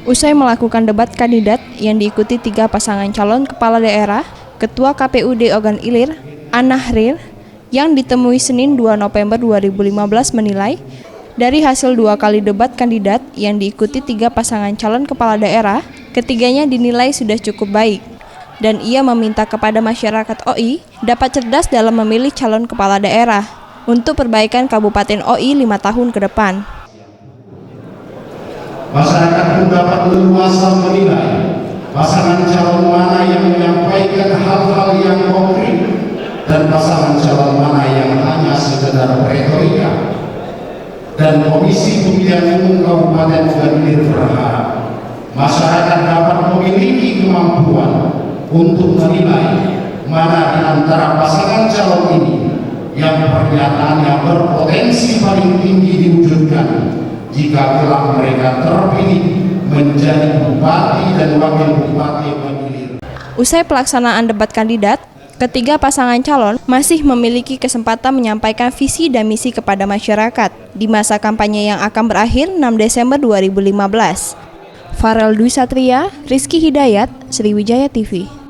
Usai melakukan debat kandidat yang diikuti 3 pasangan calon kepala daerah, Ketua KPUD Ogan Ilir, Anahril, yang ditemui Senin 2 November 2015 menilai, dari hasil 2 kali debat kandidat yang diikuti 3 pasangan calon kepala daerah, ketiganya dinilai sudah cukup baik. Dan ia meminta kepada masyarakat OI dapat cerdas dalam memilih calon kepala daerah untuk perbaikan Kabupaten OI 5 tahun ke depan. Masyarakat pun dapat leluasa menilai pasangan calon mana yang menyampaikan hal-hal yang konkret dan pasangan calon mana yang hanya sekedar retorika. Dan Komisi Pemilihan Umum Kabupaten Ogan Ilir berharap masyarakat dapat memiliki kemampuan untuk menilai mana di antara pasangan calon ini yang pernyataannya berpotensi paling tinggi diwujudkan jika kelak mereka terpilih menjadi bupati dan wakil bupati Ogan Ilir. Usai pelaksanaan debat kandidat, ketiga pasangan calon masih memiliki kesempatan menyampaikan visi dan misi kepada masyarakat di masa kampanye yang akan berakhir 6 Desember 2015. Farel Dwi Satria, Rizky Hidayat, Sriwijaya TV.